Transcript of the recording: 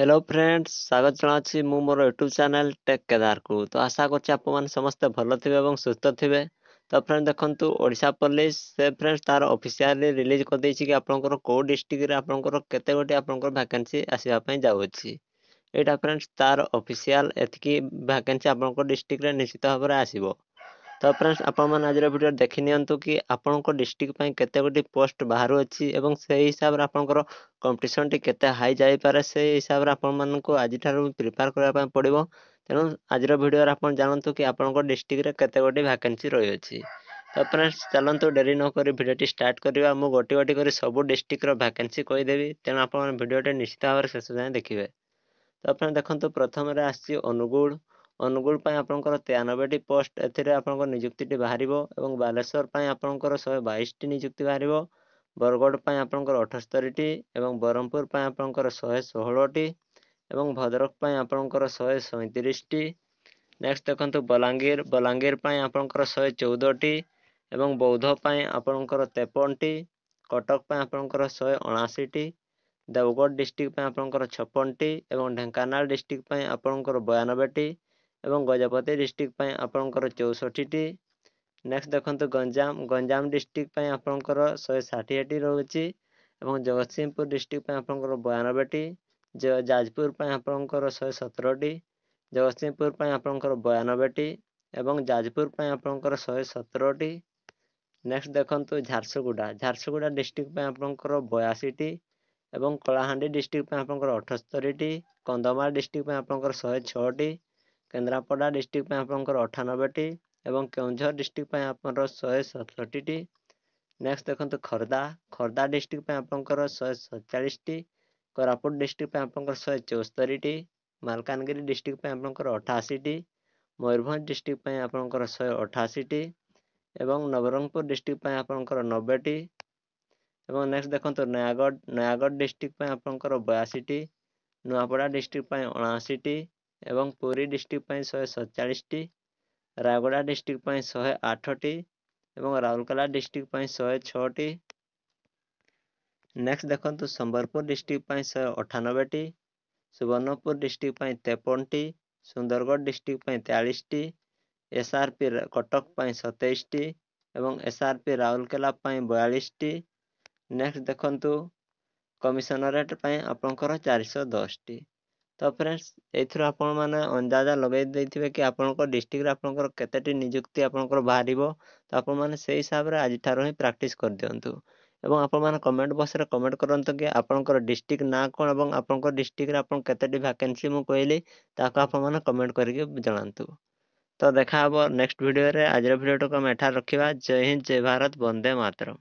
Hello friends स्वागत जनावि मु मोर YouTube channel take Kedar को। तो आशा करछि आप माने समस्त भलो थिबे एवं सुस्थ थिबे। तो फ्रेंड देखंतु ओडिशा पुलिस से फ्रेंड्स तार ऑफिशियली रिलीज कर दैछि कि आपनकर को डिस्ट्रिक्ट रे आपनकर केते गोटी आपनकर वैकेंसी आसीबा पई जाउछि। एटा फ्रेंड्स तार ऑफिशियल एतकी वैकेंसी आपनकर डिस्ट्रिक्ट रे निश्चित भाबरे आसीबो। तो फ्रेंड्स आपण मैंने आज वीडियो देखि नियंतु कि आपनकर डिस्ट्रिक्ट पई केते गोटी पोस्ट बाहर अछि एवं से हिसाब रे आपनकर कंपटीशन टी केते हाई जाई पारे से हिसाब रे आपण माननको आज ठारू प्रिपेयर करबा पई पड़िबो। तेनु आज वीडियो रे आपण जानंतु कि आपनकर डिस्ट्रिक्ट रे केते गोटी वैकेंसी रही अछि। तो फ्रेंड्स चलंतु डेरी न करी वीडियो टी स्टार्ट करबा। मु गोटी गोटी करी सब डिस्ट्रिक्ट रो वैकेंसी कहि देबी। तेनु आपण वीडियो टी निश्चित भाबरे शेष जाय देखिबे। तो आपण देखंतु प्रथम रे आछि अनुगुण। अनुगुण पई आपनकर 93 टी पोस्ट एथिरे आपनकर नियुक्ति टी बाहरिबो एवं बालेश्वर पई आपनकर 122 टी नियुक्ति बाहरिबो। बरगड़ पई आपनकर 78 टी एवं बरहमपुर पई आपनकर 116 टी एवं भद्रक पई आपनकर 137 टी। नेक्स्ट देखंतु बलांगीर। बलांगीर पई आपनकर 114 टी एवं बौद्ध पई आपनकर 53 टी। कटक पई आपनकर 179 टी। देवगढ़ डिस्ट्रिक्ट पई आपनकर 56 टी एवं ढेंकानाल डिस्ट्रिक्ट पई आपनकर 92 टी एवं गजपति डिस्ट्रिक्ट पई आपनकर 64 टी। नेक्स्ट देखंतु गंजाम। गंजाम डिस्ट्रिक्ट पई आपनकर 160 टी रहउछि एवं जगतसिंहपुर डिस्ट्रिक्ट पई आपनकर 92 टी। जाजपुर पई आपनकर 117 टी। जगतसिंहपुर पई आपनकर 92 टी एवं जाजपुर पई आपनकर 117 टी। नेक्स्ट देखंतु झारसुगुड़ा। झारसुगुड़ा डिस्ट्रिक्ट पई आपनकर 82 टी एवं कलाहांडी डिस्ट्रिक्ट पई आपनकर 78 टी। कंधमाल डिस्ट्रिक्ट पई आपनकर 106 टी। केंद्रापड़ा डिस्ट्रिक्ट पई आपनकर 98 टी एवं केउंझर डिस्ट्रिक्ट पई आपनकर 167 टी। नेक्स्ट देखंतु खर्दा। खर्दा डिस्ट्रिक्ट पई आपनकर 147 टी। कोरापुट डिस्ट्रिक्ट पई आपनकर 174 टी। मालकानगिरी डिस्ट्रिक्ट पई आपनकर 88 टी। मयूरभंज डिस्ट्रिक्ट पई आपनकर 188 टी एवं नवरंगपुर डिस्ट्रिक्ट पई आपनकर 90 टी एवं नेक्स्ट देखंतु नयागढ़। नयागढ़ डिस्ट्रिक्ट पई आपनकर 82 टी। नुआपड़ा डिस्ट्रिक्ट पई 79 टी एवं पुरी डिस्ट्रिक्ट पई 147 टी। रायगड़ा डिस्ट्रिक्ट पई 108 टी एवं राउरकेला डिस्ट्रिक्ट पई 106 टी। नेक्स्ट देखंतु संबलपुर डिस्ट्रिक्ट पई 198 टी। सुवर्णपुर डिस्ट्रिक्ट पई 53 टी। सुंदरगढ़ डिस्ट्रिक्ट पई 43 टी। एसआरपी कटक पई 27 टी एवं एसआरपी राउरकेला पई 42 टी। नेक्स्ट देखंतु कमिशनरेट पई आपनकर 410 टी। तो फ्रेंड्स एथरो आपण माने अंदाजा लगाई दैथिबे कि आपनकर डिस्ट्रिक्ट रे आपनकर केतेटी नियुक्ति आपनकर बाहरिबो। तो आपण माने सेही हिसाब रे आज ठारो ही प्रैक्टिस कर दियंतु एवं आपण माने कमेंट बॉक्स रे कमेंट करंतु कि आपनकर डिस्ट्रिक्ट ना कोन एवं आपनकर डिस्ट्रिक्ट रे आपन केतेटी वैकेंसी मु कहली ताको आपण माने कमेंट करके जणांतु। तो देखा हबो नेक्स्ट वीडियो रे। आज वीडियो को हम एठा रखिबा। जय हिंद जय भारत वंदे मातरम।